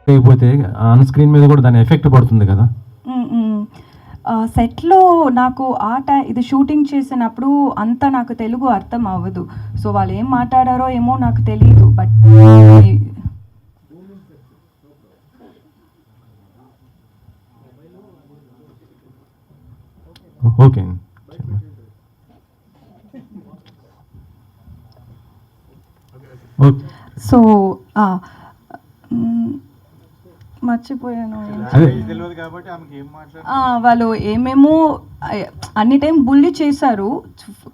లేకపోతే on screen మీద కూడా దాని ఎఫెక్ట్ పడుతుంది కదా. సెట్లో నాకు ఇది షూటింగ్ చేసినప్పుడు అంత నాకు తెలుగు అర్థం అవ్వదు. సో వాళ్ళు ఏం మాట్లాడారో ఏమో నాకు తెలియదు. But okay. సో మర్చిపోయాను. వాళ్ళు ఏమేమో అన్ని టైం బుల్లి చేశారు.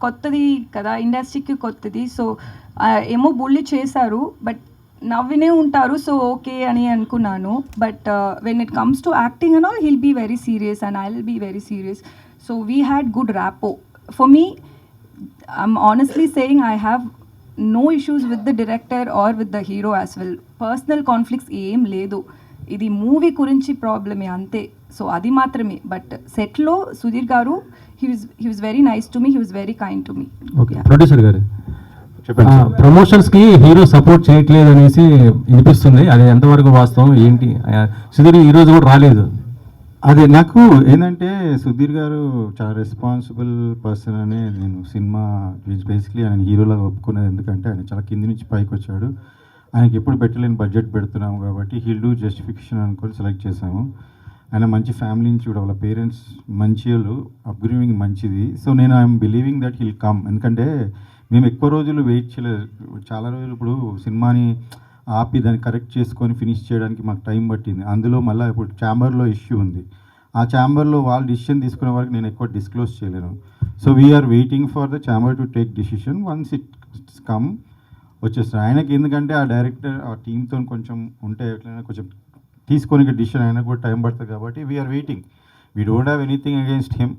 కొత్తది కదా, ఇండస్ట్రీకి కొత్తది. సో ఏమో బుల్లి చేశారు, బట్ నవ్వినే ఉంటారు. సో ఓకే అని అనుకున్నాను. But when it comes to acting and all, he'll be very serious and I will be very serious. So we had good rapport. For me, I'm honestly saying, I have no issues with the director or with the hero as well. Personal conflicts ఏం లేదు. ఇది movie గురించి ప్రాబ్లమే అంతే. So అది మాత్రమే. But సెట్లో సుధీర్ గారు, he was very nice to me, he was very kind to me. Okay, producer గారు ప్రమోషన్స్కి హీరో సపోర్ట్ చేయట్లేదు అనేసి వినిపిస్తుంది. అది ఎంతవరకు వాస్తవం ఏంటి? సుధీర్ ఈరోజు కూడా రాలేదు. అదే నాకు ఏంటంటే సుధీర్ గారు చాలా రెస్పాన్సిబుల్ పర్సన్ అని నేను సినిమా బేసిక్లీ ఆయన హీరోలాగా ఒప్పుకునేది. ఎందుకంటే ఆయన చాలా కింది నుంచి పైకి వచ్చాడు. ఆయనకి ఎప్పుడు పెట్టలేని బడ్జెట్ పెడుతున్నాము కాబట్టి హీల్ డూ జస్టిఫికేషన్ అనుకొని సెలెక్ట్ చేశాము. ఆయన మంచి ఫ్యామిలీ నుంచి కూడా, వాళ్ళ పేరెంట్స్ మంచి వాళ్ళు, అప్గ్రేడింగ్ మంచిది. సో నేను I'm believing that he'll come. ఎందుకంటే మేము ఎక్కువ రోజులు వెయిట్ చేయలేదు. చాలా రోజులు ఇప్పుడు సినిమాని ఆపి దాన్ని కరెక్ట్ చేసుకొని ఫినిష్ చేయడానికి మాకు టైం పట్టింది. అందులో మళ్ళీ ఇప్పుడు ఛాంబర్లో ఇష్యూ ఉంది. ఆ ఛాంబర్లో వాళ్ళు డిసిషన్ తీసుకునే వరకు నేను ఎక్కువ డిస్క్లోజ్ చేయలేను. So we're waiting for the chamber to take decision. Once it come వచ్చేస్తారు ఆయనకి. ఎందుకంటే ఆ డైరెక్టర్ ఆ టీంతో కొంచెం ఉంటే ఎట్లయినా కొంచెం తీసుకొని డిసిషన్ అయినా కూడా టైం పడుతుంది కాబట్టి we're waiting. We don't have anything against him.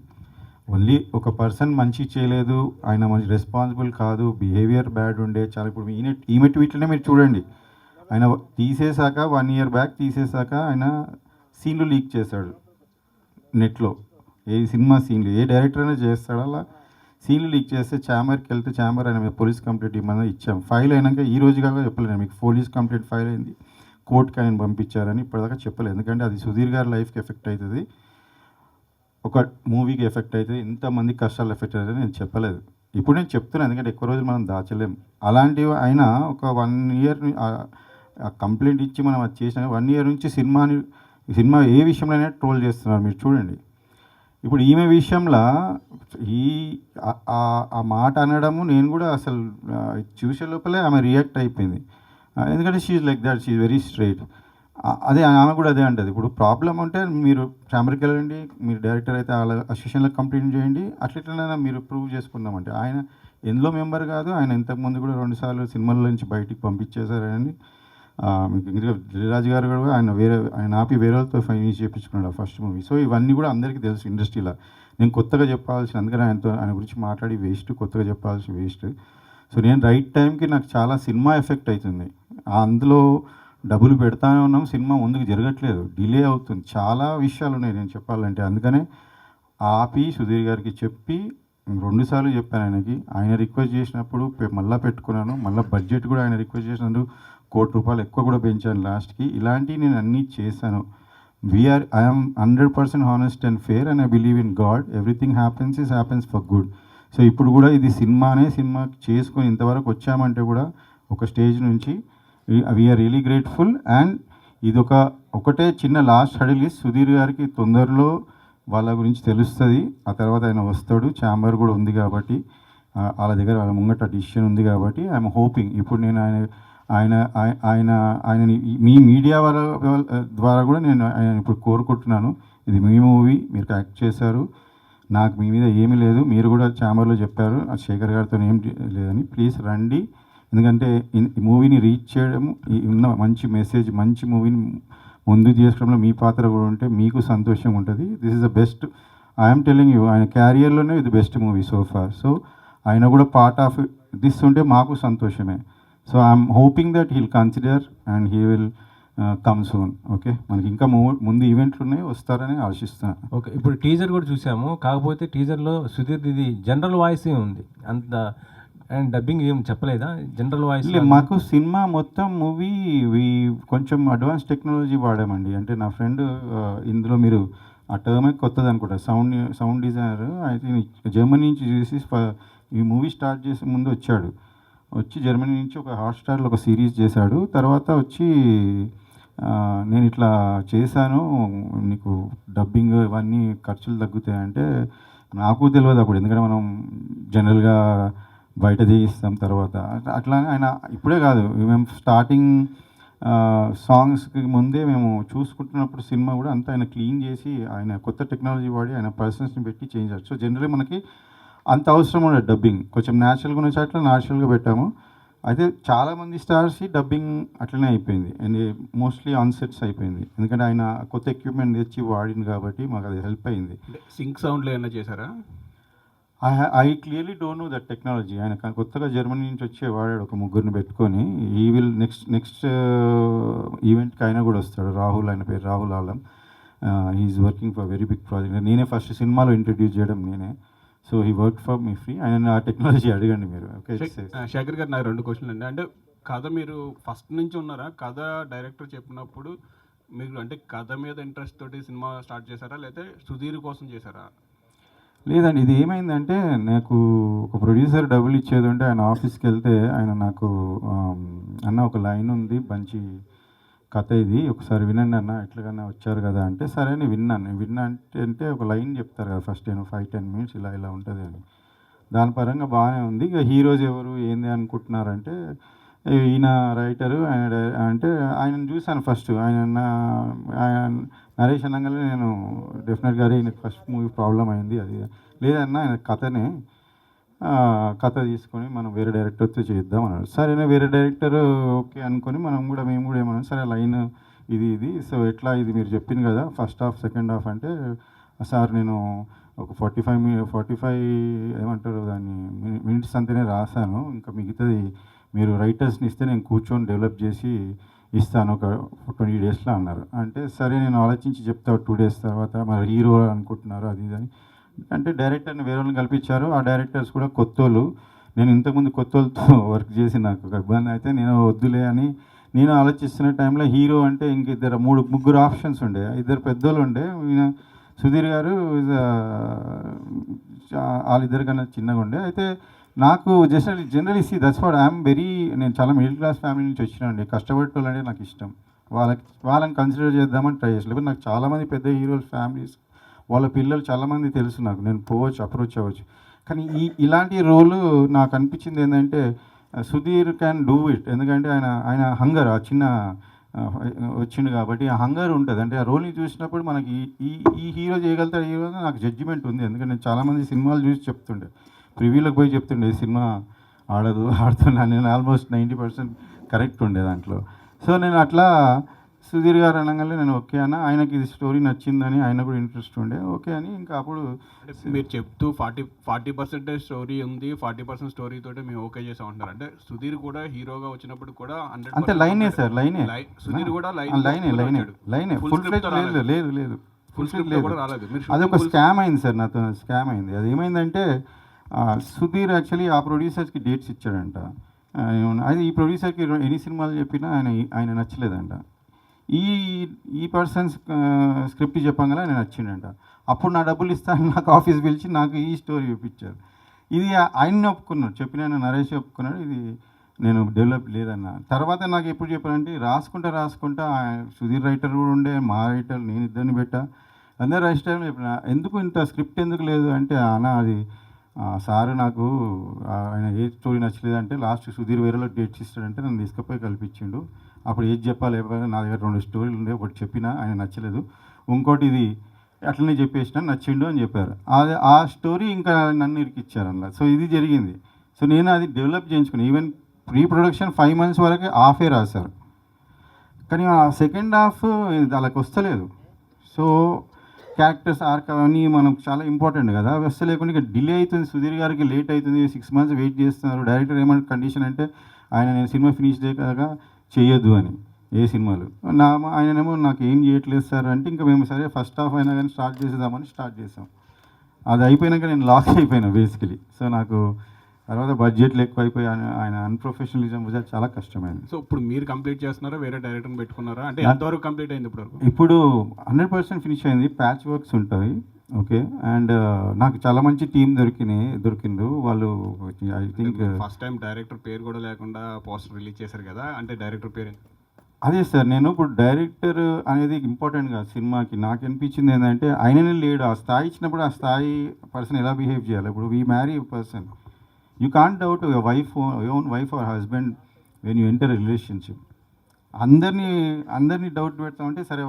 Only ఒక పర్సన్ మంచి చేయలేదు, ఆయన మంచి రెస్పాన్సిబుల్ కాదు, బిహేవియర్ బ్యాడ్ ఉండే చాలా. ఇప్పుడు ఈమె ట్వీట్లనే మీరు చూడండి, ఆయన తీసేశాక 1 year బ్యాక్ తీసేశాక ఆయన సీన్లు లీక్ చేశాడు నెట్లో. ఏ సినిమా సీన్లు ఏ డైరెక్టర్ అయినా చేస్తాడు అలా సీన్లు లీక్ చేస్తే ఛాంబర్కి వెళ్తే ఛాంబర్ ఆయన మీద పోలీస్ కంప్లైంట్ ఇవ్వమని ఇచ్చాం. ఫైల్ అయినాక ఈ రోజు కాక చెప్పలేదు మీకు, పోలీస్ కంప్లైంట్ ఫైల్ అయింది, కోర్టుకి ఆయన పంపించారని ఇప్పటిదాకా చెప్పలేదు. ఎందుకంటే అది సుధీర్ గారి లైఫ్కి ఎఫెక్ట్ అవుతుంది, ఒక మూవీకి ఎఫెక్ట్ అవుతుంది, ఇంతమంది కష్టాలు ఎఫెక్ట్ అవుతుంది నేను చెప్పలేదు. ఇప్పుడు నేను చెప్తున్నాను ఎందుకంటే ఎక్కువ రోజులు మనం దాచలేం. అలాంటివి ఆయన ఒక 1 year కంప్లైంట్ ఇచ్చి మనం అది చేసిన 1 year నుంచి సినిమా ఏ విషయంలోనే ట్రోల్ చేస్తున్నారు మీరు చూడండి. ఇప్పుడు ఈమె విషయంలో ఆ మాట అనడము నేను కూడా అసలు చూసే లోపలే ఆమె రియాక్ట్ అయిపోయింది. ఎందుకంటే she's like that, she's very straight. అదే ఆమె కూడా అదే అంటుంది. ఇప్పుడు ప్రాబ్లం ఉంటే మీరు ఛాంబర్కి వెళ్ళండి, మీరు డైరెక్టర్ అయితే వాళ్ళ అసోసియేషన్లో కంప్లైంట్ చేయండి, అట్లయినా మీరు ప్రూవ్ చేసుకుందామంటే. ఆయన ఎందులో మెంబర్ కాదు, ఆయన ఇంతకుముందు కూడా 2 సార్లు సినిమాల నుంచి బయటికి పంపించేశారని మీకు ఇంకా దిల్రాజు గారు కూడా ఆయన ఆపి వేరే వాళ్ళతో ఫైనాన్స్ చేయించుకున్నాడు ఆ ఫస్ట్ మూవీ. సో ఇవన్నీ కూడా అందరికీ తెలుసు ఇండస్ట్రీలో. నేను కొత్తగా చెప్పాల్సిన, అందుకని ఆయన గురించి మాట్లాడి వేస్ట్, కొత్తగా చెప్పాల్సిన వేస్ట్. సో నేను రైట్ టైంకి నాకు చాలా సినిమా ఎఫెక్ట్ అవుతుంది. అందులో డబ్బులు పెడతానే ఉన్నాం, సినిమా ముందుకు జరగట్లేదు, డిలే అవుతుంది, చాలా విషయాలు ఉన్నాయి నేను చెప్పాలంటే. అందుకనే ఆపి సుధీర్ గారికి చెప్పి 2 సార్లు చెప్పాను ఆయనకి. ఆయన రిక్వెస్ట్ చేసినప్పుడు మళ్ళీ పెట్టుకున్నాను, మళ్ళీ బడ్జెట్ కూడా ఆయన రిక్వెస్ట్ చేసినందుకు ₹1,00,00,000 ఎక్కువ కూడా పెంచాను లాస్ట్కి. ఇలాంటివి నేను అన్నీ చేశాను. I'm 100% honest and fair and I believe in God. Everything happens for good. So ఇప్పుడు కూడా ఇది సినిమా చేసుకొని ఇంతవరకు వచ్చామంటే కూడా ఒక స్టేజ్ నుంచి వీఆర్ రియలీ గ్రేట్ఫుల్. అండ్ ఇది ఒకటే చిన్న లాస్ట్ హడిల్. సుధీర్ గారికి తొందరలో వాళ్ళ గురించి తెలుస్తుంది. ఆ తర్వాత ఆయన వస్తాడు, ఛాంబర్ కూడా ఉంది కాబట్టి వాళ్ళ దగ్గర వాళ్ళ ముంగట డిసిషన్ ఉంది కాబట్టి ఐఎమ్ హోపింగ్. ఇప్పుడు నేను ఆయనని మీ మీడియా వాళ్ళ ద్వారా కూడా నేను ఆయన ఇప్పుడు కోరుకుంటున్నాను, ఇది మీ మూవీ, మీరు యాక్ట్ చేశారు, నాకు మీ మీద ఏమీ లేదు, మీరు కూడా ఛాంబర్లో చెప్పారు శేఖర్ గారితో ఏం లేదని, ప్లీజ్ రండి. ఎందుకంటే ఈ మూవీని రీచ్ చేయడం, ఉన్న మంచి మెసేజ్, మంచి మూవీని ముందుకు చేసుకోవడంలో మీ పాత్ర కూడా ఉంటే మీకు సంతోషం ఉంటుంది. This is the best, I'm telling you, ఆయన క్యారియర్లోనే ఇది best movie so far. So ఆయన కూడా పార్ట్ ఆఫ్ దిస్ ఉంటే మాకు సంతోషమే. So I'm hoping that he'll consider and he will come soon. Okay, మనకి ఇంకా ముందు ఈవెంట్లు ఉన్నాయి, వస్తారని ఆశిస్తున్నాను. ఓకే, ఇప్పుడు టీజర్ కూడా చూసాము. కాకపోతే టీజర్లో సుధీర్ ఇది జనరల్ వాయిసే ఉంది, అంత అండ్ డబ్బింగ్ ఏం చెప్పలేదా జనరల్ వాయిస్? మాకు సినిమా మొత్తం మూవీ కొంచెం అడ్వాన్స్ టెక్నాలజీ వాడామండి. అంటే నా ఫ్రెండ్ ఇందులో మీరు ఆ టర్మే కొత్తది అనుకుంటా, సౌండ్ డిజైనర్ అయితే జర్మనీ నుంచి చూసి ఈ మూవీ స్టార్ట్ చేసే ముందు వచ్చి జర్మనీ నుంచి ఒక హాట్‌స్టార్‌లో ఒక సిరీస్ చేశాడు. తర్వాత వచ్చి నేను ఇట్లా చేశాను, నీకు డబ్బింగ్ ఇవన్నీ ఖర్చులు తగ్గుతాయంటే నాకు తెలియదు అప్పుడు, ఎందుకంటే మనం జనరల్గా బయట చేయిస్తాం. తర్వాత అట్లానే ఆయన ఇప్పుడే కాదు, మేము స్టార్టింగ్ సాంగ్స్కి ముందే మేము చూసుకుంటున్నప్పుడు సినిమా కూడా అంతా ఆయన క్లీన్ చేసి ఆయన కొత్త టెక్నాలజీ వాడి ఆయన పర్సన్స్ని పెట్టి చేంజ్ చేస్తారు. సో జనరల్లీ మనకి అంత అవసరం ఉండదు డబ్బింగ్, కొంచెం న్యాచురల్గా ఉన్న చోట్ల న్యాచురల్గా పెట్టాము. అయితే చాలామంది స్టార్స్ డబ్బింగ్ అట్లనే అయిపోయింది అండ్ మోస్ట్లీ ఆన్ సెట్స్ అయిపోయింది, ఎందుకంటే ఆయన కొత్త ఎక్విప్మెంట్ తెచ్చి వాడింది కాబట్టి మాకు అది హెల్ప్ అయింది. సింక్ సౌండ్లో ఏమైనా చేశారా? I clearly don't know that technology. ఆయన కొత్తగా జర్మనీ నుంచి వచ్చి వాడాడు ఒక ముగ్గురిని పెట్టుకొని. ఈ విల్ నెక్స్ట్ ఈవెంట్కి ఆయన కూడా వస్తాడు, రాహుల్, ఆయన పేరు Rahul Alam. He's working for very big project. నేనే ఫస్ట్ సినిమాలో ఇంట్రడ్యూస్ చేయడం నేనే. So he work for me free. ఆయన ఆ టెక్నాలజీ అడగండి మీరు. ఓకే శేఖర్ గారు, నాకు 2 క్వశ్చన్లు అండి. అంటే కథ మీరు ఫస్ట్ నుంచి ఉన్నారా? కథ డైరెక్టర్ చెప్పినప్పుడు మీరు అంటే కథ మీద ఇంట్రెస్ట్ తోటి సినిమా స్టార్ట్ చేశారా, లేకపోతే సుధీర్ కోసం చేశారా? లేదండి, ఇది ఏమైందంటే నాకు ఒక ప్రొడ్యూసర్ డబ్బులు ఇచ్చేది ఉంటే ఆయన ఆఫీస్కి వెళ్తే ఆయన నాకు అన్న ఒక లైన్ ఉంది, మంచి కథ ఇది, ఒకసారి వినండి అన్న, ఎట్లాగన్నా వచ్చారు కదా అంటే సరే అని విన్నా అంటే ఒక లైన్ చెప్తారు కదా ఫస్ట్ 5-10 మినిట్స్ ఇలా ఉంటుంది అని. దాని పరంగా బాగానే ఉంది. ఇక హీరోస్ ఎవరు ఏంది అనుకుంటున్నారంటే ఈయన రైటరు, ఆయన అంటే ఆయనను చూశాను ఫస్ట్. ఆయన నరేష్ అనగానే నేను డెఫినెట్గా ఈయన ఫస్ట్ మూవీ ప్రాబ్లం అయింది అది లేదన్నా, ఆయన కథ తీసుకొని మనం వేరే డైరెక్టర్తో చేద్దాం అన్నాడు. సరేనా, వేరే డైరెక్టర్ ఓకే అనుకొని మేము కూడా ఏమన్నాం, సరే లైన్ ఇది సో ఎట్లా ఇది మీరు చెప్పింది కదా ఫస్ట్ హాఫ్ సెకండ్ హాఫ్ అంటే, సార్ నేను ఒక 45 ఏమంటారు దాన్ని మినిట్స్ అంతనే రాశాను, ఇంకా మిగతాది మీరు రైటర్స్ని ఇస్తే నేను కూర్చొని డెవలప్ చేసి ఇస్తాను ఒక 20 డేస్లో అన్నారు. అంటే సరే నేను ఆలోచించి చెప్తా 2 డేస్ తర్వాత, మరి హీరో అనుకుంటున్నారు అది ఇది అని అంటే డైరెక్టర్ని వేరే వాళ్ళని కల్పించారు. ఆ డైరెక్టర్స్ కూడా కొత్తోళ్ళు. నేను ఇంతకుముందు కొత్తోళ్ళతో వర్క్ చేసి నాకు ఒక ఇబ్బంది అయితే నేను వద్దులే అని నేను ఆలోచిస్తున్న టైంలో హీరో అంటే ఇంక ముగ్గురు ఆప్షన్స్ ఉండే, 2 పెద్దోళ్ళు ఉండే. ఈయన సుధీర్ గారు వాళ్ళిద్దరి కన్నా చిన్నగా ఉండే. అయితే నాకు generally that's what I'm very, నేను చాలా మిడిల్ క్లాస్ ఫ్యామిలీ నుంచి వచ్చినానండి. కష్టపడేటోళ్ళంటే నాకు ఇష్టం. వాళ్ళని కన్సిడర్ చేద్దామని ట్రై చేసలేదు. నాకు చాలామంది పెద్ద హీరోల ఫ్యామిలీస్ వాళ్ళ పిల్లలు చాలామంది తెలుసు నాకు, నేను అప్రోచ్ అవ్వచ్చు. కానీ ఇలాంటి రోలు నాకు అనిపించింది ఏంటంటే సుధీర్ క్యాన్ డూ ఇట్, ఎందుకంటే ఆయన హంగర్ చిన్న వచ్చిండు కాబట్టి ఆ హంగర్ ఉంటుంది. అంటే ఆ రోల్ని చూసినప్పుడు మనకి ఈ హీరో చేయగలుగుతాడు, హీరో నాకు జడ్జిమెంట్ ఉంది. ఎందుకంటే నేను చాలామంది సినిమాలు చూసి చెప్తుండే, ప్రివ్యూలోకి పోయి చెప్తుండే ఈ సినిమా ఆడుతున్నా నేను ఆల్మోస్ట్ 90% కరెక్ట్ ఉండే దాంట్లో. సో నేను అట్లా సుధీర్ గారు అనగానే నేను ఓకే అన్న, ఆయనకి ఇది స్టోరీ నచ్చిందని ఆయన కూడా ఇంట్రెస్ట్ ఉండే, ఓకే అని ఇంకా అప్పుడు మీరు చెప్తూ 40% స్టోరీ ఉంది, 40% స్టోరీ తోటి మేము ఓకే చేసాం అంటారు. అంటే సుధీర్ కూడా హీరోగా వచ్చినప్పుడు కూడా అంతే లైనే సార్, లైనే సుధీర్ కూడా లైనే ఫుల్ ఫ్లెడ్జ్ లేదు ఫుల్ స్క్రిప్ట్ కూడా రాలేదు. అది ఒక స్కామ్ అయింది సార్, నాతో స్కామ్ అయింది. అది ఏమైందంటే సుధీర్ యాక్చువల్లీ ఆ ప్రొడ్యూసర్స్కి డేట్స్ ఇచ్చాడంట. అది ఈ ప్రొడ్యూసర్కి ఎన్ని సినిమాలు చెప్పినా ఆయన నచ్చలేదంట. ఈ పర్సన్స్ స్క్రిప్ట్ చెప్పగానే ఆయన నచ్చిండంట. అప్పుడు నా డబ్బులు ఇస్తాను నాకు ఆఫీస్ పిలిచి నాకు ఈ స్టోరీ చూపించారు. ఇది ఆయన్ని ఒప్పుకున్నాడు, చెప్పిన నరేష్ ఒప్పుకున్నాడు, ఇది నేను డెవలప్ లేదన్న. తర్వాత నాకు ఎప్పుడు చెప్పానంటే రాసుకుంటా సుధీర్ రైటర్ కూడా ఉండే, మా రైటర్ నేను ఇద్దరిని పెట్టా, అందరూ రైటర్ చెప్పిన ఎందుకు ఇంత స్క్రిప్ట్ ఎందుకు లేదు అంటే అన్న అది సారు నాకు ఆయన ఏ స్టోరీ నచ్చలేదంటే లాస్ట్ సుధీర్ వేరేలో డేట్స్ ఇస్తాడంటే నన్ను తీసుకుపోయి కల్పించిండు. అప్పుడు ఏది చెప్పాలి నా దగ్గర 2 స్టోరీలు ఉండే, ఒకటి చెప్పినా ఆయన నచ్చలేదు, ఇంకోటి ఇది అట్లనే చెప్పేసిన నచ్చిండు అని చెప్పారు. ఆ స్టోరీ ఇంకా నన్ను ఇరికిచ్చారు అలా. సో ఇది జరిగింది. సో నేను అది డెవలప్ చేయించుకున్నాను. ఈవెన్ ప్రీ ప్రొడక్షన్ 5 months వరకే హాఫే రాశారు, కానీ ఆ సెకండ్ హాఫ్ వాళ్ళకి వస్తలేదు. సో క్యారెక్టర్స్ ఆర్క్ అవన్నీ మనకు చాలా ఇంపార్టెంట్ కదా, వస్తే లేకుండా ఇక డిలే అవుతుంది, సుధీర్ గారికి లేట్ అవుతుంది, 6 months వెయిట్ చేస్తున్నారు. డైరెక్టర్ ఏమంటే కండిషన్ అంటే నేను సినిమా ఫినిష్ చేయగా చేయొద్దు అని ఏ సినిమాలు. ఆయననేమో నాకు ఏం చేయట్లేదు సార్ అంటే ఇంకా మేము సరే ఫస్ట్ హాఫ్ అయినా కానీ స్టార్ట్ చేసేద్దామని స్టార్ట్ చేసాం. అది అయిపోయినాక నేను లాక్ అయిపోయినా బేసికలీ. సో నాకు తర్వాత బడ్జెట్లు ఎక్కువైపోయి ఆయన అన్ప్రొఫెషనలిజం చాలా కష్టమైంది. సో ఇప్పుడు మీరు కంప్లీట్ చేస్తున్నారా, వేరే డైరెక్టర్ని పెట్టుకున్నారా? అంటే ఎంతవరకు కంప్లీట్ అయింది ఇప్పటివరకు? ఇప్పుడు 100% ఫినిష్ అయింది. ప్యాచ్ వర్క్స్ ఉంటాయి. ఓకే. అండ్ నాకు చాలా మంచి టీం దొరికిండ్రు వాళ్ళు. I think first time director పేరు కూడా లేకుండా పోస్టర్ రిలీజ్ చేశారు కదా, అంటే డైరెక్టర్ పేరు అదే సార్, నేను ఇప్పుడు డైరెక్టర్ అనేది ఇంపార్టెంట్ కాదు సినిమాకి. నాకు అనిపించింది ఏంటంటే ఆయననే లేడు. ఆ స్థాయి ఇచ్చినప్పుడు ఆ స్థాయి పర్సన్ ఎలా బిహేవ్ చేయాలి. ఇప్పుడు we marry person, you can't doubt your own wife or husband when you enter relationship. అందరినీ డౌట్ పెడతామంటే సరే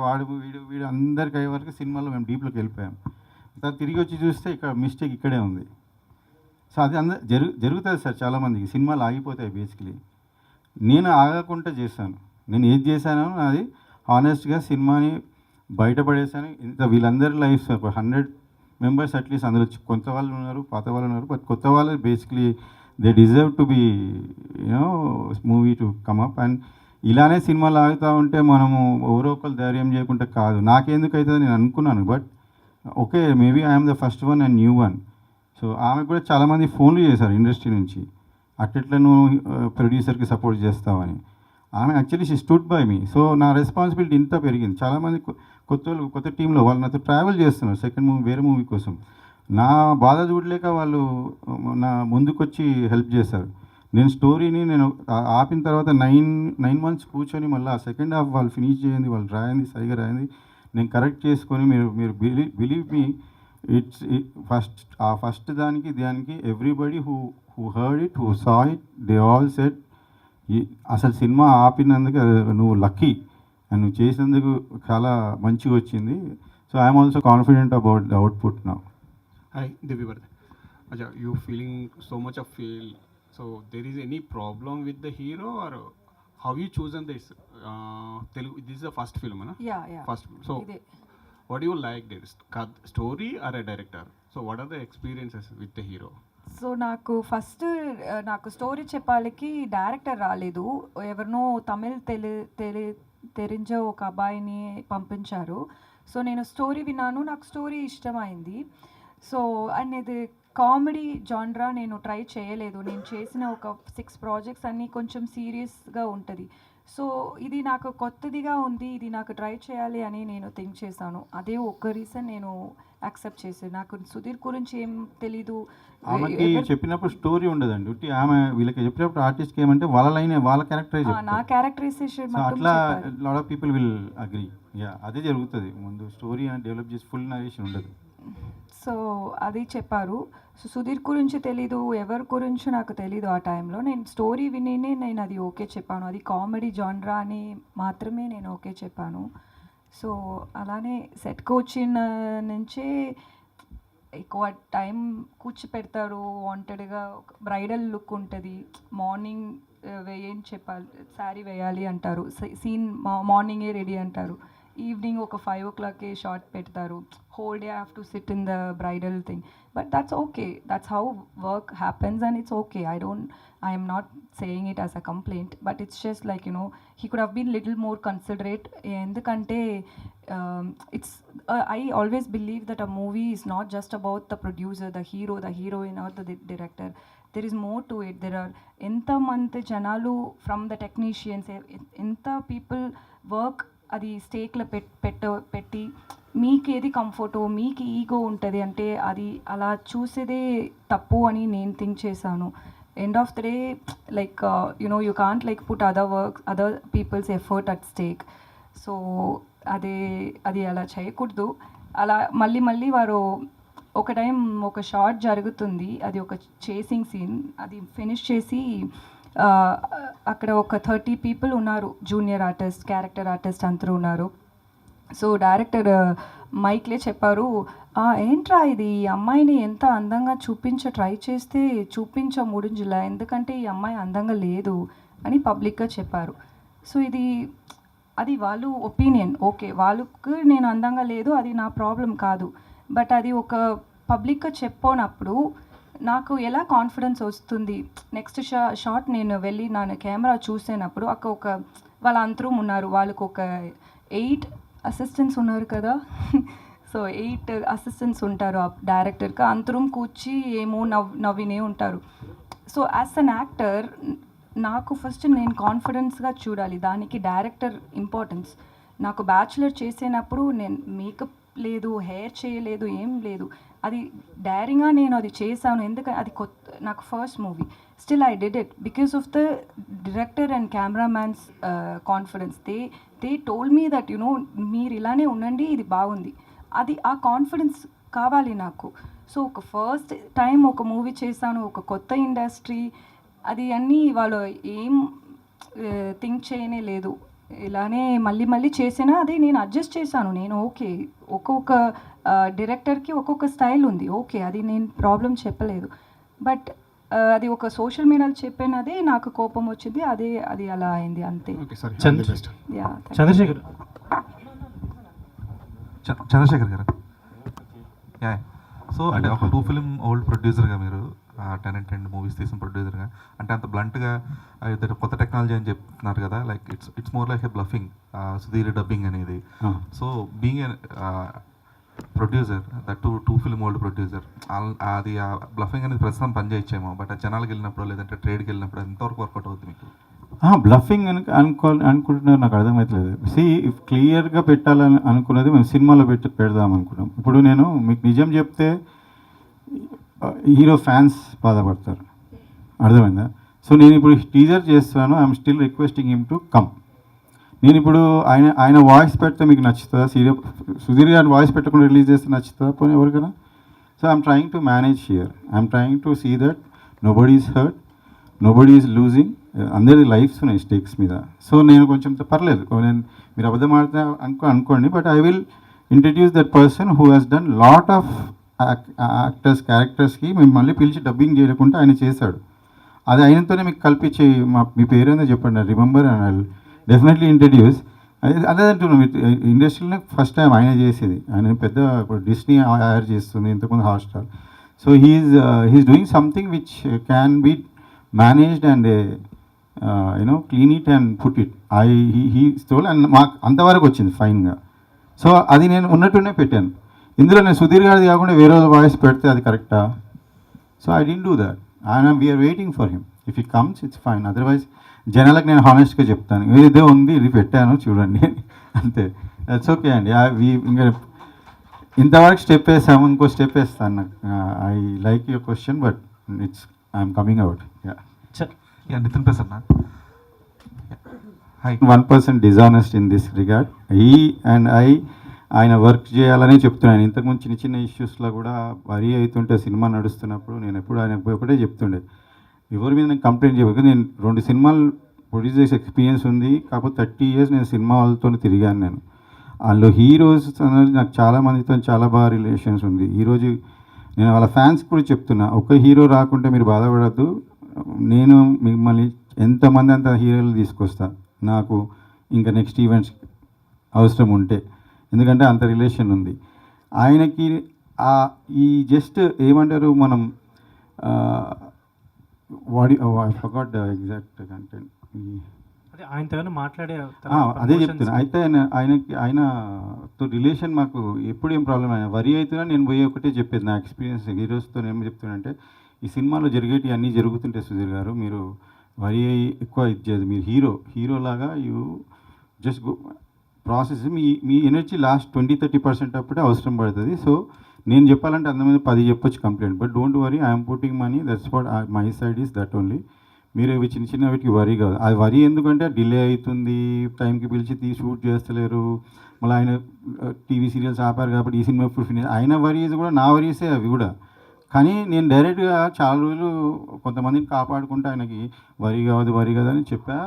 వీడు అందరికి అయ్యే వరకు సినిమాలో మేము డీప్లోకి వెళ్ళిపోయాం. తర్వాత తిరిగి వచ్చి చూస్తే ఇక్కడ మిస్టేక్ ఇక్కడే ఉంది. సో అది జరుగుతుంది సార్ చాలామందికి. సినిమాలు ఆగిపోతాయి బేసికలీ. నేను ఆగకుండా చేశాను. నేను ఏది చేశానో అది హానెస్ట్గా సినిమాని బయటపడేశాను. ఇంత వీళ్ళందరి లైఫ్ 100 మెంబర్స్ అట్లీస్ట్ అందులో కొంత వాళ్ళు ఉన్నారు, పాత వాళ్ళు ఉన్నారు. బట్ కొత్త వాళ్ళు basically they deserve to be movie to come up. And ఇలానే సినిమాలు ఆగుతూ ఉంటే మనము ఎవరో ఒకరు ధైర్యం చేయకుండా కాదు. నాకెందుకు అవుతుంది నేను అనుకున్నాను. But okay, maybe I'm the first one and new one. So ఆమెకు కూడా చాలామంది ఫోన్లు చేశారు ఇండస్ట్రీ నుంచి, అట్లా నువ్వు ప్రొడ్యూసర్కి సపోర్ట్ చేస్తావని. ఆమె actually she stood by me. So నా రెస్పాన్సిబిలిటీ ఇంత పెరిగింది. చాలామంది కొత్త టీంలో వాళ్ళు నాతో ట్రావెల్ చేస్తున్నారు సెకండ్ మూవీ, వేరే మూవీ కోసం. నా బాధ చూడలేక వాళ్ళు నా ముందుకొచ్చి హెల్ప్ చేశారు. నేను స్టోరీని ఆపిన తర్వాత 9 months కూర్చొని మళ్ళీ ఆ సెకండ్ హాఫ్ వాళ్ళు ఫినిష్ చేయండి, వాళ్ళు రాయింది సరిగా రాయింది, నేను కరెక్ట్ చేసుకొని మీరు బిలీవ్ మీ ఇట్స్ ఫస్ట్ దానికి everybody who heard it, who saw it, they all said అసలు సినిమా ఆపినందుకు నువ్వు లక్కీ అండ్ నువ్వు చేసినందుకు చాలా మంచిగా వచ్చింది. So I'm also confident about the output now. Hi Divyavardhan. అచ్చా, you feeling so much of feel. So there is any problem with the hero or how you chosen this Telugu? This is the first film అనా? Yeah first. So what do you like this story or a director? So what are the experiences with the hero? So నాకు story చెప్పాలికి director రాలేదు. ఎవరినో తమిళ్ తెలించ ఒక అబ్బాయిని పంపించారు. So నేను story విన్నాను, నాకు స్టోరీ ఇష్టమైంది. సో అండ్ ఇది కామెడీ జాన్రా నేను ట్రై చేయలేదు. నేను చేసిన ఒక 6 ప్రాజెక్ట్స్ అన్నీ కొంచెం సీరియస్గా ఉంటుంది. సో ఇది నాకు కొత్తదిగా ఉంది, ఇది నాకు ట్రై చేయాలి అని నేను థింక్ చేశాను. అదే ఒక రీజన్ నేను యాక్సెప్ట్ చేశాను. నాకు సుధీర్ గురించి ఏం తెలీదు. ఆమెకి చెప్పినప్పుడు స్టోరీ ఉండదండి. ఉట్టి ఆమె వీళ్ళకి చెప్పినప్పుడు ఆర్టిస్ట్కి ఏమంటే వాళ్ళ లైనే వాళ్ళ క్యారెక్టరైజ్, నా క్యారెక్టరైజేషన్ అట్లా lot of people will agree. Yeah, అదే జరుగుతుంది. ముందు స్టోరీ అని డెవలప్ చేసి ఫుల్ నరేషన్ ఉండదు. సో అది చెప్పారు. సో సుధీర్ గురించి తెలీదు, ఎవరి గురించి నాకు తెలీదు. ఆ టైంలో నేను స్టోరీ విని నేను అది ఓకే చెప్పాను. అది కామెడీ జాన్రా అని మాత్రమే నేను ఓకే చెప్పాను. సో అలానే సెట్కి వచ్చిన నుంచే ఎక్కువ టైం కూర్చోపెడతారు. వాంటెడ్గా బ్రైడల్ లుక్ ఉంటుంది. మార్నింగ్ ఏం చెప్పాలి, శారీ వేయాలి అంటారు, సీన్ మార్నింగే రెడీ అంటారు, ఈవినింగ్ ఒక 5 o'clock షార్ట్ పెడతారు, whole day I have to sit in the bridal thing. But that's okay, that's how work happens and it's okay. I am not saying it as a complaint, but it's just like, you know, he could have been little more considerate. Endukante it's I always believe that a movie is not just about the producer, the hero, the heroine or the director. There is more to it. There are enta mante janalu from the technicians, enta people work అది స్టేక్లో పెట్టి మీకు ఏది కంఫర్టో, మీకు ego ఉంటుంది అంటే అది అలా చూసేదే తప్పు అని నేను థింక్ చేశాను. End of the day like you know you can't like put other people's effort at stake. So అది అలా చేయకూడదు. అలా మళ్ళీ వారు ఒక టైం ఒక షార్ట్ జరుగుతుంది, అది ఒక చేసింగ్ సీన్, అది ఫినిష్ చేసి అక్కడ ఒక 30 people ఉన్నారు, జూనియర్ ఆర్టిస్ట్, క్యారెక్టర్ ఆర్టిస్ట్ అందరూ ఉన్నారు. సో డైరెక్టర్ మైక్లే చెప్పారు, ఏంట్రా ఇది, ఈ అమ్మాయిని ఎంత అందంగా ట్రై చేస్తే చూపించ ఎందుకంటే ఈ అమ్మాయి అందంగా లేదు అని పబ్లిక్గా చెప్పారు. సో అది వాళ్ళు ఒపీనియన్. ఓకే, వాళ్ళకు నేను అందంగా లేదు, అది నా ప్రాబ్లం కాదు. బట్ అది ఒక పబ్లిక్గా చెప్పినప్పుడు నాకు ఎలా కాన్ఫిడెన్స్ వస్తుంది. నెక్స్ట్ షాట్ నేను వెళ్ళి నా కెమెరా చూసేటప్పుడు అక్కడ వాళ్ళ అంతరూ ఉన్నారు, వాళ్ళకు ఒక 8 అసిస్టెంట్స్ ఉన్నారు కదా. సో 8 అసిస్టెంట్స్ ఉంటారు ఆ డైరెక్టర్కి. అంతరం కూర్చి ఏమో నవ్వినే ఉంటారు. సో యాజ్ అన్ యాక్టర్ నాకు ఫస్ట్ నేను కాన్ఫిడెన్స్గా చూడాలి, దానికి డైరెక్టర్ ఇంపార్టెన్స్. నాకు బ్యాచులర్ చేసేటప్పుడు నేను మేకప్ లేదు, హెయిర్ చేయలేదు, ఏం లేదు. అది డైరింగ్గా నేను అది చేశాను, ఎందుకంటే అది కొత్త, నాకు first movie. Still I did it because of the director and cameramans confidence. They told me that you know మీరు ఇలానే ఉండండి, ఇది బాగుంది. అది ఆ కాన్ఫిడెన్స్ కావాలి నాకు. సో ఒక ఫస్ట్ టైం ఒక మూవీ చేశాను, ఒక కొత్త ఇండస్ట్రీ, అది అన్నీ వాళ్ళు ఏం థింక్ చేయనే లేదు. ఇలానే మళ్ళీ మళ్ళీ చేసినా అదే నేను అడ్జస్ట్ చేశాను. నేను ఓకే, ఒక్కొక్క డైరెక్టర్కి ఒక్కొక్క స్టైల్ ఉంది, ఓకే, అది నేను ప్రాబ్లం చెప్పలేదు. బట్ అది ఒక సోషల్ మీడియాలో చెప్పినదే నాకు కోపం వచ్చింది, అది అలా అయింది అంతే. ఓకే సార్, యా, చంద్రశేఖర్ గారు, యా. సో అంటే ఒక 2 ఫిల్మ్ ఓల్డ్ ప్రొడ్యూసర్గా మీరు 10 and 10 మూవీస్ తీసిన ప్రొడ్యూసర్గా, అంటే అంత బ్లంట్గా కొత్త టెక్నాలజీ అని చెప్తున్నారు కదా, like it's more like a bluffing Sudheer dubbing అనేది. So being a producer, that 2 film old producer, అది ఆ బ్లఫింగ్ అనేది ప్రస్తుతం పనిచేయచ్చేమో, బట్ ఆ జనాలకు వెళ్ళినప్పుడు లేదంటే ట్రేడ్కి వెళ్ళినప్పుడు ఎంతవరకు వర్కౌట్ అవుతుంది మీకు? బ్లఫింగ్ అనుకుంటున్నారు, నాకు అర్థమవుతలేదు. ఇఫ్ క్లియర్గా పెట్టాలని అనుకున్నది మేము సినిమాలో పెడదాం అనుకున్నాం. ఇప్పుడు నేను మీకు నిజం చెప్తే హీరో ఫ్యాన్స్ బాధపడతారు, అర్థమైందా? సో నేను ఇప్పుడు టీజర్ చేస్తున్నాను, I'm still requesting him to come. నేను ఇప్పుడు ఆయన వాయిస్ పెడితే మీకు నచ్చుతుందా? సుధీర్ గారి వాయిస్ పెట్టకుండా రిలీజ్ చేస్తే నచ్చుతుందా పోనీ ఎవరికైనా? So I'm trying to manage here, I'm trying to see that nobody is hurt, nobody is losing, అందరి లైఫ్స్ ఉన్నాయి స్టేక్స్ మీద. సో నేను కొంచెం పర్లేదు, నేను మీరు అబద్ధం ఆడితే అనుకోండి, but I will introduce that person who has done lot of క్యారెక్టర్స్కి మేము మళ్ళీ పిలిచి డబ్బింగ్ చేయకుండా ఆయన చేశాడు. అది ఆయనతోనే మీకు కల్పించి మీ పేరేందో చెప్పండి, remember and I definitely introduce. అదే అంటున్నాం, ఇండస్ట్రీలోనే ఫస్ట్ టైం ఆయన చేసేది. ఆయన పెద్ద ఇప్పుడు డిస్నీ హైర్ చేస్తుంది, ఇంతకుముందు Hotstar. So he's doing something which can be managed and clean it and put it. He stole and మాకు అంతవరకు వచ్చింది ఫైన్గా. సో అది నేను ఉన్నట్టునే పెట్టాను. ఇందులో నేను సుధీర్ గారిది కాకుండా వేరే వాయిస్ పెడితే అది కరెక్టా? So I didn't do that, and we're waiting for him. If he comes it's fine, otherwise జనాలకు నేను హానెస్ట్గా చెప్తాను, ఇదే ఉంది, ఇది పెట్టాను చూడండి అంతే. దట్స్ ఓకే అండి. ఇంకా ఇంతవరకు స్టెప్ వేసాము, ఇంకో స్టెప్ వేస్తాను. నాకు I like your question, but I'm coming out. Nitin Prasanna, hi. 1% dishonest in this regard. ఆయన వర్క్ చేయాలని చెప్తున్నాను. ఇంతకుముందు చిన్న చిన్న ఇష్యూస్లో కూడా వరి అవుతుంటే సినిమా నడుస్తున్నప్పుడు నేను ఎప్పుడు ఆయన ఒకటే చెప్తుండే, ఎవరి మీద నేను కంప్లైంట్ చేయలేదు. నేను 2 సినిమాలు ప్రొడ్యూస్ చేసే ఎక్స్పీరియన్స్ ఉంది, కాకపోతే 30 years నేను సినిమా వాళ్ళతో తిరిగాను. నేను అందులో హీరోస్ అనేది నాకు చాలా మందితో చాలా బాగా రిలేషన్స్ ఉంది. ఈరోజు నేను వాళ్ళ ఫ్యాన్స్ కూడా చెప్తున్నా, ఒక హీరో రాకుంటే మీరు బాధపడద్దు, నేను మిమ్మల్ని ఎంతమంది అంత హీరోలు తీసుకొస్తా నాకు ఇంకా నెక్స్ట్ ఈవెంట్స్ అవసరం ఉంటే, ఎందుకంటే అంత రిలేషన్ ఉంది ఆయనకి. ఈ జస్ట్ ఏమంటారు మనం ఫర్గాట్ ఎగ్జాక్ట్ కంటెంట్, ఆయనతో మాట్లాడే అదే చెప్తున్నా. అయితే ఆయనతో రిలేషన్ మాకు ఎప్పుడు ఏం ప్రాబ్లం అయినా వరి అవుతున్నా నేను పోయి ఒకటే చెప్పేది నా ఎక్స్పీరియన్స్ హీరోస్తో. ఏం చెప్తున్నానంటే, ఈ సినిమాలో జరిగేటి అన్నీ జరుగుతుంటాయి సుధీర్ గారు, మీరు వరి అయ్యి ఎక్కువ ఇచ్చేది, మీరు హీరోలాగా యూ జస్ట్ గో ప్రాసెస్. మీ ఎనర్జీ లాస్ట్ 20-30% అప్పుడే అవసరం పడుతుంది. సో నేను చెప్పాలంటే అందమైన 10 చెప్పొచ్చు complaint, but don't worry, I'm putting money, that's what my side is that only. మీరు ఇవి చిన్న చిన్న వీటికి వరీ కాదు. అది వరీ ఎందుకంటే డిలే అవుతుంది, టైంకి పిలిచి షూట్ చేస్తలేరు, మళ్ళీ ఆయన టీవీ సీరియల్స్ ఆపారు కాబట్టి ఈ సినిమా ఇప్పుడు ఫినిష్. ఆయన వరీస్ కూడా నా వరీసే అవి కూడా. కానీ నేను డైరెక్ట్గా చాలా రోజులు కొంతమందిని కాపాడుకుంటే ఆయనకి వరి కాదు అని చెప్పా.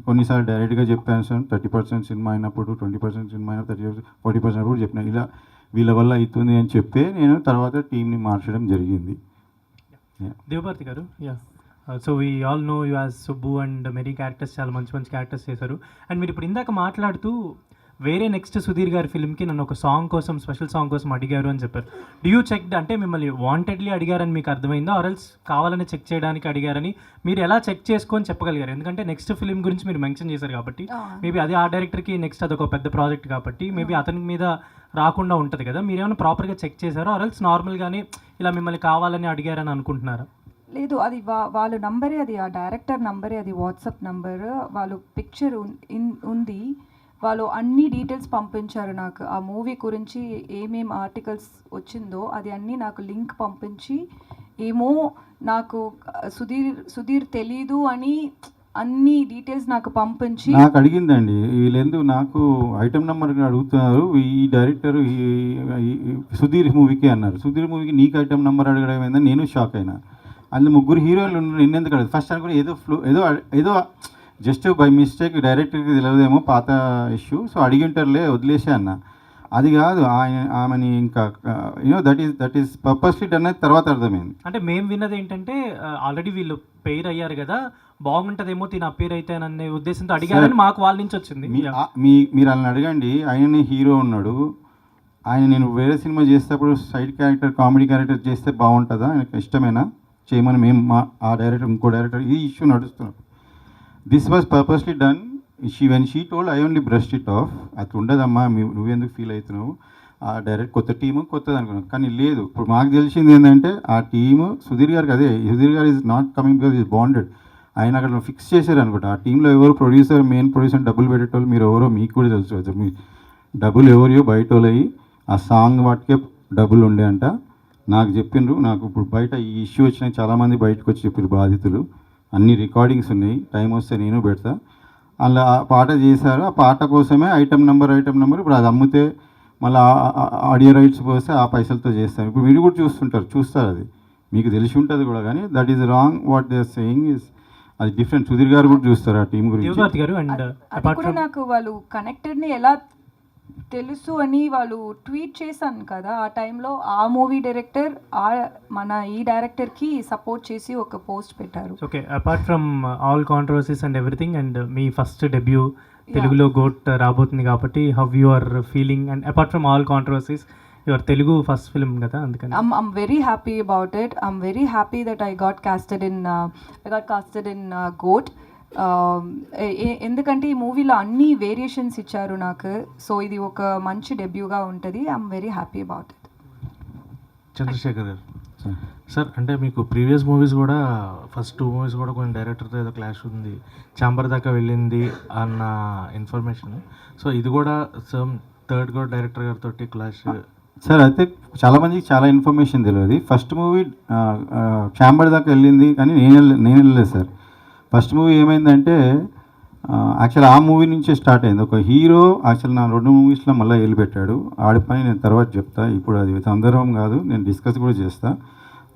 కొన్నిసార్లు డైరెక్ట్గా చెప్పాను సార్, 30% సినిమా అయినప్పుడు, 20% సినిమా అయినప్పుడు, 40% కూడా చెప్పిన, ఇలా వీళ్ళ వల్ల అవుతుంది అని చెప్పే నేను తర్వాత టీంని మార్చడం జరిగింది. దేవభారతి గారు, yeah. So we all know you as Subbu and Mary characters, చాలా మంచి మంచి క్యారెక్టర్స్ చేశారు. అండ్ మీరు ఇప్పుడు ఇందాక మాట్లాడుతూ వేరే నెక్స్ట్ సుధీర్ గారి ఫిల్మ్కి నన్ను ఒక సాంగ్ కోసం, స్పెషల్ సాంగ్ కోసం అడిగారు అని చెప్పారు. డూ యూ చెక్ అంటే మిమ్మల్ని వాంటెడ్లీ అడిగారని మీకు అర్థమైందా, ఆర్ఎల్స్ కావాలని చెక్ చేయడానికి అడిగారని మీరు ఎలా చెక్ చేసుకొని చెప్పగలిగారు? ఎందుకంటే నెక్స్ట్ ఫిల్మ్ గురించి మీరు మెన్షన్ చేశారు కాబట్టి, మేబీ అది ఆ డైరెక్టర్కి నెక్స్ట్ అదొక పెద్ద ప్రాజెక్ట్ కాబట్టి మేబీ అతని మీద రాకుండా ఉంటుంది కదా, మీరు ఏమైనా ప్రాపర్గా చెక్ చేశారో, ఆర్ఎల్స్ నార్మల్గానే ఇలా మిమ్మల్ని కావాలని అడిగారని అనుకుంటున్నారా? లేదు అది వాళ్ళ నంబరే, అది ఆ డైరెక్టర్ నంబరే, అది వాట్సాప్ నంబర్. వాళ్ళు పిక్చర్ ఉంది, వాళ్ళు అన్ని డీటెయిల్స్ పంపించారు నాకు. ఆ మూవీ గురించి ఏమేం ఆర్టికల్స్ వచ్చిందో అది అన్నీ నాకు లింక్ పంపించి, ఏమో నాకు సుధీర్ తెలీదు అని అన్ని డీటెయిల్స్ నాకు పంపించి నాకు అడిగిందండి వీళ్ళెందుకు నాకు ఐటమ్ నెంబర్ అడుగుతున్నారు, ఈ డైరెక్టర్ సుధీర్ మూవీకి అన్నారు. సుధీర్ మూవీకి నీకు ఐటమ్ నెంబర్ అడగడం ఏందని నేను షాక్ అయినా. అందులో ముగ్గురు హీరోయిన్లు ఉన్నారు, నిన్నెందుకు అడగదు ఫస్ట్ అనుకుని ఏదో జస్ట్ బై మిస్టేక్ డైరెక్టర్కి తెలియదేమో పాత ఇష్యూ, సో అడిగి ఉంటారులే వదిలేసే అన్న. అది కాదు, ఆమెని ఇంకా దట్ ఈస్ పర్పస్లీ డన్ అనేది తర్వాత అర్థమైంది. అంటే మేము విన్నది ఏంటంటే ఆల్రెడీ వీళ్ళు పేరు అయ్యారు కదా, బాగుంటుందేమో తిన పేరు అయితే అనే ఉద్దేశంతో అడిగారని మాకు వాళ్ళ నుంచి వచ్చింది. మీరు వాళ్ళని అడగండి, ఆయననే హీరో ఉన్నాడు, ఆయన నేను వేరే సినిమా చేసేటప్పుడు సైడ్ క్యారెక్టర్ కామెడీ క్యారెక్టర్ చేస్తే బాగుంటుందా, ఆయనకు ఇష్టమేనా చేయమని మేము ఆ డైరెక్టర్ ఇంకో డైరెక్టర్ ఈ ఇష్యూ నడుస్తున్నాం. This was purposely done. When she told I only brushed it off. అట్లా ఉండదమ్మా, నువ్వెందుకు ఫీల్ అవుతున్నావు, ఆ డైరెక్ట్ కొత్త టీము కొత్తది అనుకున్నాను. కానీ లేదు, ఇప్పుడు మాకు తెలిసింది ఏంటంటే ఆ టీము సుధీర్ గారికి, అదే సుధీర్ గారు is not coming because is bonded. ఆయన అక్కడ ఫిక్స్ చేశారు అనుకుంటా. ఆ టీంలో ఎవరు ప్రొడ్యూసర్, మెయిన్ ప్రొడ్యూసర్ డబ్బులు పెట్టేటోళ్ళు మీరు ఎవరో మీకు కూడా తెలుసు. మీ డబ్బులు ఎవరియో బయట వాళ్ళవి, ఆ సాంగ్ వాటికే డబ్బులు ఉండే అంట. నాకు చెప్పిండ్రు, నాకు ఇప్పుడు బయట ఈ ఇష్యూ వచ్చినాయి, చాలామంది బయటకు వచ్చి చెప్పారు బాధితులు, అన్ని రికార్డింగ్స్ ఉన్నాయి, టైం వస్తే నేను పెడతా. అలా ఆ పాట చేశారు, ఆ పాట కోసమే ఐటమ్ నెంబర్ ఇప్పుడు అది అమ్మితే మళ్ళీ ఆడియో రైట్స్ పోస్తే ఆ పైసలతో చేస్తారు. ఇప్పుడు మీరు కూడా చూస్తారు, అది మీకు తెలిసి ఉంటుంది కూడా. కానీ that is wrong, what they are saying is అది డిఫరెంట్. సుధీర్ గారు కూడా చూస్తారు ఆ టీం గురించి. అది కూడా నాకు వాళ్ళు కనెక్టెడ్ని ఎలా తెలుసు అని వాళ్ళు ట్వీట్ చేశాను కదా, ఆ టైంలో ఆ మూవీ డైరెక్టర్ మన ఈ డైరెక్టర్కి సపోర్ట్ చేసి ఒక పోస్ట్ పెట్టారు. Okay, apart from all controversies and everything, and me first debut తెలుగులో గోట్ రాబోతుంది కాబట్టి how you are feeling, and apart from all controversies your Telugu first film కదా, అందుకని I'm very happy about it. I'm very happy that I got casted in GOAT. ఎందుకంటే ఈ మూవీలో అన్ని variations ఇచ్చారు నాకు, సో ఇది ఒక మంచి డెబ్యూగా ఉంటుంది. I'm very happy about it. Chandrasekhar గారు సార్, అంటే మీకు ప్రీవియస్ మూవీస్ కూడా ఫస్ట్ 2 మూవీస్ కూడా కొన్ని డైరెక్టర్తో ఏదో క్లాష్ ఉంది, ఛాంబర్ దాకా వెళ్ళింది అన్న ఇన్ఫర్మేషన్. సో ఇది కూడా సమ్ థర్డ్ కూడా డైరెక్టర్ గారితో క్లాష్ సార్. అయితే చాలామందికి చాలా ఇన్ఫర్మేషన్ తెలియదు. ఫస్ట్ మూవీ ఛాంబర్ దాకా వెళ్ళింది కానీ నేను వెళ్ళలేదు సార్. ఫస్ట్ మూవీ ఏమైందంటే యాక్చువల్ ఆ మూవీ నుంచే స్టార్ట్ అయింది. ఒక హీరో యాక్చువల్ నా 2 మూవీస్లో మళ్ళీ వెళ్ళిపెట్టాడు. వాడి పని నేను తర్వాత చెప్తా, ఇప్పుడు అది సందర్భం కాదు, నేను డిస్కస్ కూడా చేస్తా.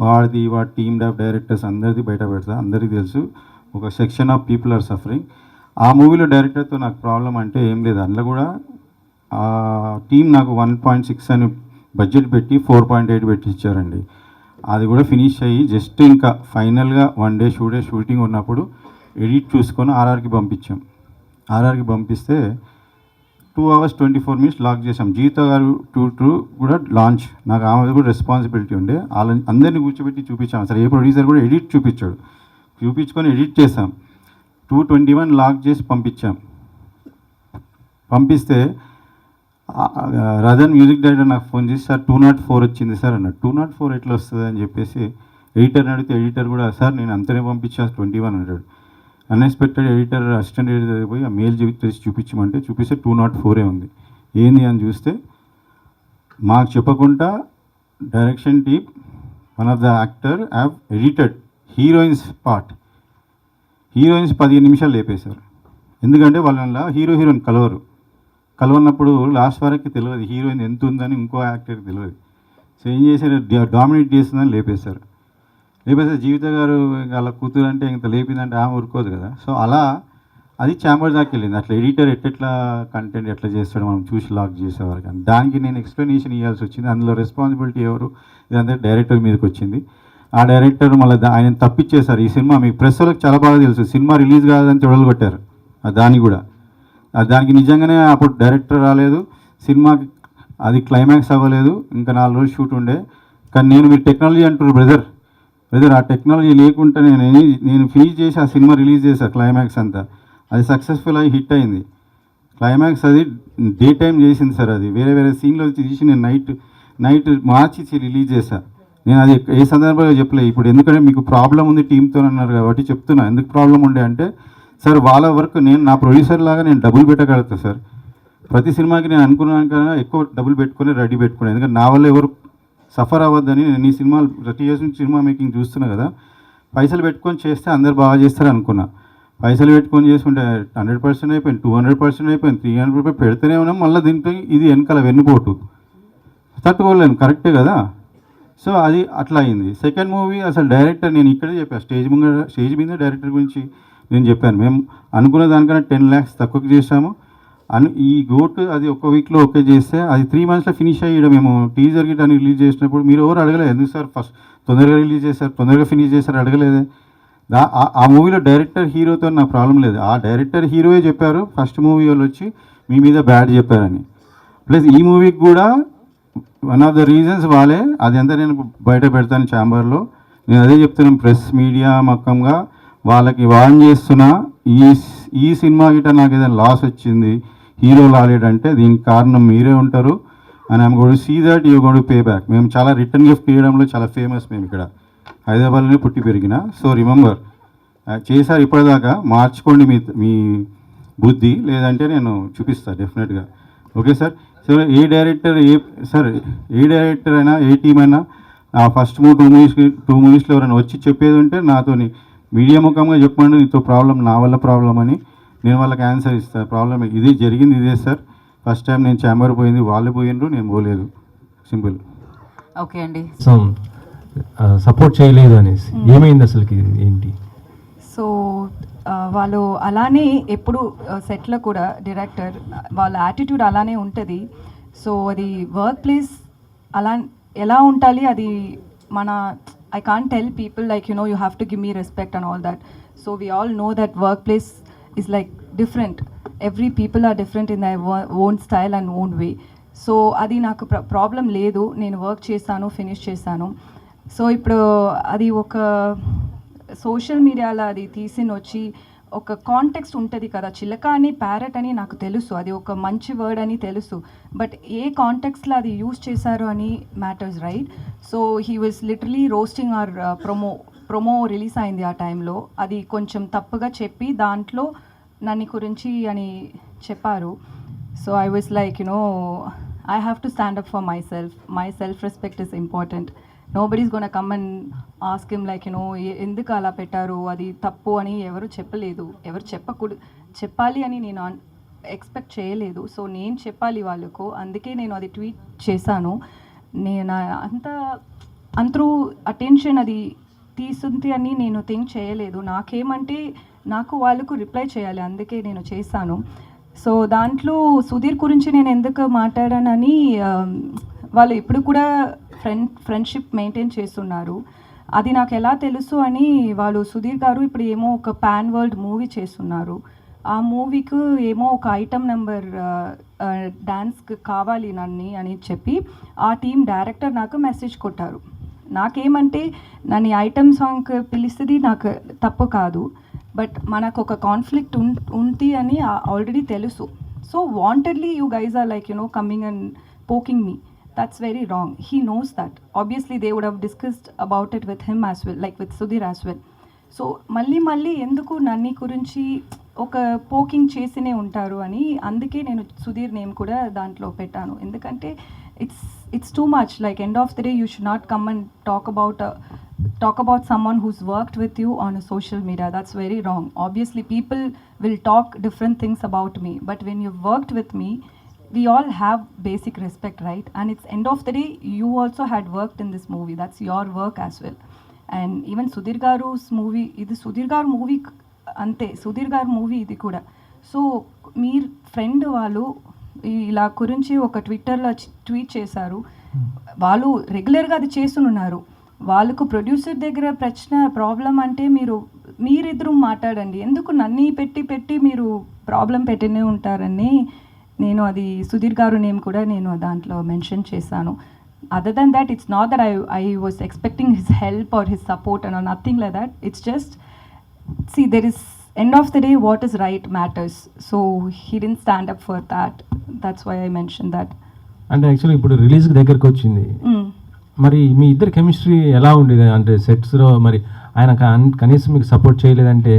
వాడి టీమ్ ఆఫ్ డైరెక్టర్స్ అందరిది బయట పెడతా, అందరికీ తెలుసు. ఒక section of people are suffering. ఆ మూవీలో డైరెక్టర్తో నాకు ప్రాబ్లం అంటే ఏం లేదు. అందులో కూడా ఆ టీం నాకు 1.6 అని బడ్జెట్ పెట్టి 4.8 పెట్టి ఇచ్చారండి. అది కూడా ఫినిష్ అయ్యి జస్ట్ ఇంకా ఫైనల్గా 1 డే షూటింగ్ ఉన్నప్పుడు ఎడిట్ చూసుకొని ఆర్ఆర్కి పంపించాం. ఆర్ఆర్కి పంపిస్తే 2 hours 24 minutes లాక్ చేసాం. జీవిత గారు 2 కూడా లాంచ్, నాకు ఆమె కూడా రెస్పాన్సిబిలిటీ ఉండే. అందరినీ కూర్చోబెట్టి చూపించాం. అసలు ఏ ప్రొడ్యూసర్ కూడా ఎడిట్ చూపించుకొని ఎడిట్ చేసాం. 2:21 లాక్ చేసి పంపిస్తే రజన్ మ్యూజిక్ డైరెక్టర్ నాకు ఫోన్ చేసి, సార్ 204 వచ్చింది సార్ అన్నాడు. 204 ఎట్లా వస్తుంది అని చెప్పేసి ఎడిటర్ని అడిగితే ఎడిటర్ కూడా, సార్ నేను అంతనే పంపించా 21 అంటాడు. అన్ఎక్స్పెక్టెడ్ ఎడిటర్ అసిస్టెంట్ ఎడిటర్ పోయి ఆ మెయిల్ తెరిచి చూపిస్తే 204 ఉంది. ఏంది అని చూస్తే మాకు చెప్పకుండా direction team one of the actor have edited heroines part. Heroines 15 నిమిషాలు లేపేశారు. ఎందుకంటే వాళ్ళ హీరోయిన్ కలవన్నప్పుడు లాస్ట్ వరకు తెలియదు హీరోయిన్ ఎంత ఉందని, ఇంకో యాక్టర్కి తెలియదు. సో ఏం చేశారు, డామినేట్ చేస్తుందని లేపేశారు. జీవిత గారు వాళ్ళ కూతురు అంటే ఇంత లేపిందంటే ఆమె ఊరుకోదు కదా. సో అలా అది ఛాంబర్ దాకా వెళ్ళింది. అట్లా ఎడిటర్ ఎట్లా కంటెంట్ ఎట్లా చేస్తాడో మనం చూసి లాక్ చేసేవారు. కానీ దానికి నేను ఎక్స్ప్లెనేషన్ ఇవ్వాల్సి వచ్చింది. అందులో రెస్పాన్సిబిలిటీ ఎవరు, ఇదంతా డైరెక్టర్ మీదకి వచ్చింది. ఆ డైరెక్టర్ మళ్ళీ ఆయన తప్పించేశారు. ఈ సినిమా మీకు ప్రెస్ వాళ్ళకి చాలా బాగా తెలుసు, సినిమా రిలీజ్ కాదని తొడలు కొట్టారు. దానికి నిజంగానే అప్పుడు డైరెక్టర్ రాలేదు, సినిమాకి అది క్లైమాక్స్ అవ్వలేదు, ఇంకా 4 రోజులు షూట్ ఉండే. కానీ మీరు టెక్నాలజీ అంటారు బ్రదర్, ఆ టెక్నాలజీ లేకుంటే నేను ఫినిష్ చేసి ఆ సినిమా రిలీజ్ చేశాను. క్లైమాక్స్ అంతా అది సక్సెస్ఫుల్ అయ్యి హిట్ అయింది. క్లైమాక్స్ అది డే టైం చేసింది సార్. అది వేరే సీన్లో తీసి నేను నైట్ మార్చి రిలీజ్ చేశాను. నేను అది ఏ సందర్భంలో చెప్పలేదు. ఇప్పుడు ఎందుకంటే మీకు ప్రాబ్లం ఉంది టీంతో అన్నారు కాబట్టి చెప్తున్నా ఎందుకు ప్రాబ్లం ఉండే అంటే, సార్ వాళ్ళ వర్క్ నా ప్రొడ్యూసర్ లాగా నేను డబ్బులు పెట్టగలుగుతా సార్. ప్రతి సినిమాకి నేను అనుకున్నాను కన్నా ఎక్కువ డబ్బులు పెట్టుకుని రెడీ పెట్టుకున్నాను. ఎందుకంటే నా వల్ల ఎవరు సఫర్ అవ్వద్దని నేను ఈ సినిమాలు 30 years నుంచి సినిమా మేకింగ్ చూస్తున్నా కదా. పైసలు పెట్టుకొని చేస్తే అందరు బాగా చేస్తారు అనుకున్నా. పైసలు పెట్టుకొని చేసుకుంటే 100% అయిపోయింది, 200% అయిపోయింది, 300% పెడితేనే ఉన్నాం. మళ్ళీ దీంట్లో ఇది వెనకాల వెన్నుపోటు తట్టుకోలేను, కరెక్టే కదా. సో అది అట్లా అయింది. సెకండ్ మూవీ అసలు డైరెక్టర్ నేను ఇక్కడే చెప్పాను, స్టేజ్ మీద డైరెక్టర్ గురించి నేను చెప్పాను. మేము అనుకున్న దానికన్నా 10 lakhs తక్కువకి చేసాము. ఈ గోట్ అది ఒక వీక్లో ఓకే చేస్తే అది 3 monthsలో ఫినిష్ అయ్యి మేము టీజర్ గిట్ అని రిలీజ్ చేసినప్పుడు మీరు ఎవరు అడగలేదు, ఎందుకు సార్ ఫస్ట్ తొందరగా రిలీజ్ చేశారు, తొందరగా ఫినిష్ చేశారు అడగలేదే. ఆ మూవీలో డైరెక్టర్ హీరోతో నా ప్రాబ్లం లేదు. ఆ డైరెక్టర్ హీరోయే చెప్పారు ఫస్ట్ మూవీ వాళ్ళు వచ్చి మీ మీద బ్యాడ్ చెప్పారని. ప్లస్ ఈ మూవీకి కూడా వన్ ఆఫ్ ద రీజన్స్ వాళ్ళే. అది అంతా నేను బయట పెడతాను ఛాంబర్లో. నేను అదే చెప్తున్నాను, ప్రెస్ మీడియా మక్కంగా వాళ్ళకి వార్న్ చేస్తున్నా. ఈ సినిమా గిట్ట నాకు ఏదైనా లాస్ వచ్చింది, హీరో లాలేడంటే దీనికి కారణం మీరే ఉంటారు. And I'm going to see that you going to pay back. మేము చాలా రిటర్న్ గిఫ్ట్ ఇవ్వడంలో చాలా ఫేమస్. మేము ఇక్కడ హైదరాబాద్లోనే పుట్టి పెరిగిన. సో రిమెంబర్ చేశారు ఇప్పటిదాకా, మార్చుకోండి మీ బుద్ధి, లేదంటే నేను చూపిస్తాను డెఫినెట్గా. Okay sir. సో ఏ డైరెక్టర్ ఏ డైరెక్టర్ అయినా ఏ టీం అయినా ఫస్ట్ 2 moviesలో ఎవరైనా వచ్చి చెప్పేది ఉంటే నాతోని మీడియా ముఖంగా చెప్పండి, నీతో ప్రాబ్లం నా వల్ల ప్రాబ్లం అని నేను వాళ్ళకి ఆన్సర్ ఇస్తాను. ప్రాబ్లం ఇది జరిగింది, ఇదే సార్. ఫస్ట్ టైం నేను ఛాంబర్ పోయింది, వాళ్ళు పోయినరు, నేను పోలేదు. సింపుల్. ఓకే అండి. సపోర్ట్ చేయలేదు అనేసి ఏమైంది అసలుకి ఏంటి? సో వాళ్ళు అలానే ఎప్పుడు సెట్లో కూడా డైరెక్టర్ వాళ్ళ యాటిట్యూడ్ అలానే ఉంటుంది. సో అది వర్క్ ప్లేస్ అలా ఎలా ఉండాలి అది మన I can't tell people like, you know, you have to give me respect and all that. So we all know that workplace is like different. Every people are different in their own style and own way. So అది నాకు problem లేదు, నేను work చేశాను, finish చేశాను. So ఇప్పుడు అది ఒక social మీడియాలో అది తీసిన వచ్చి ఒక కాంటెక్స్ట్ ఉంటుంది కదా, చిలక అని ప్యారెట్ అని నాకు తెలుసు, అది ఒక మంచి వర్డ్ అని తెలుసు, బట్ ఏ కాంటెక్స్ట్లో అది యూజ్ చేశారు అని matters, right? So he was literally roasting or promo release అయింది ఆ టైంలో. అది కొంచెం తప్పుగా చెప్పి దాంట్లో నన్ను గురించి అని చెప్పారు. So I was like, you know, I have to stand up for my self respect is important. Nobody's gonna come and ask him like, you know, ఎందుకు అలా పెట్టారు, అది తప్పు అని ఎవరు చెప్పలేదు, ఎవరు చెప్పాలి అని నేను ఎక్స్పెక్ట్ చేయలేదు. సో నేను చెప్పాలి వాళ్ళకు, అందుకే నేను అది ట్వీట్ చేశాను. నేను అంతరూ అటెన్షన్ అది తీసుంది అని నేను థింక్ చేయలేదు. నాకేమంటే నాకు వాళ్ళకు రిప్లై చేయాలి, అందుకే నేను చేశాను. సో దాంట్లో సుధీర్ గురించి నేను ఎందుకు మాట్లాడానని, వాళ్ళు ఇప్పుడు కూడా ఫ్రెండ్షిప్ మెయింటైన్ చేస్తున్నారు. అది నాకు ఎలా తెలుసు అని, వాళ్ళు సుధీర్ గారు ఇప్పుడు ఏమో ఒక పాన్ వరల్డ్ మూవీ చేస్తున్నారు. ఆ మూవీకి ఏమో ఒక ఐటమ్ నెంబర్ డాన్స్కి కావాలి నన్ను అని చెప్పి ఆ టీం డైరెక్టర్ నాకు మెసేజ్ కొట్టారు. నాకేమంటే నన్ను ఐటమ్ సాంగ్కి పిలిస్తుంది నాకు తప్పు కాదు, బట్ మనకు ఒక కాన్ఫ్లిక్ట్ ఉంది అని ఆల్రెడీ తెలుసు. So wantedly you guys are like, you know, coming and poking me. That's very wrong. He knows that. Obviously, they would have discussed about it with him as well, like with Sudhir as well. So, మళ్ళీ ఎందుకు నన్ను గురించి ఒక poking చేసినే ఉంటారు అని, అందుకే నేను Sudheer name కూడా దాంట్లో పెట్టాను. ఎందుకంటే it's too much. Like end of the day you should not come and talk about someone who's worked with you on a social media. That's very wrong. Obviously, people will talk different things about me, but when you've worked with me, we all have basic respect, right? And it's end of the day, you also had worked in this movie. That's your work as well. And even Sudhir Garu's movie, ఇది సుధీర్ గారు movie అంతే, సుధీర్ గారు movie ఇది కూడా. So మీ friend వాళ్ళు ఇలా గురించి ఒక ట్విట్టర్లో ట్వీట్ చేశారు. వాళ్ళు రెగ్యులర్గా అది చేస్తున్నారు. వాళ్ళకు ప్రొడ్యూసర్ దగ్గర ప్రాబ్లం అంటే మీరిద్దరూ మాట్లాడండి, ఎందుకు నన్ను పెట్టి మీరు ప్రాబ్లం పెట్టినే ఉంటారని నేను అది సుధీర్ గారు నేమ్ కూడా నేను దాంట్లో మెన్షన్ చేశాను. Other than that, it's not that I was expecting his help or his support and nothing like that. It's just see, there is end of the day what is right matters. So he didn't stand up for that. That's why I mentioned that. అంటే actually ఇప్పుడు release దగ్గరకు వచ్చింది, మరి మీ ఇద్దరు chemistry ఎలా ఉండేది అంటే సెట్స్లో? మరి ఆయన కనీసం మీకు సపోర్ట్ చేయలేదంటే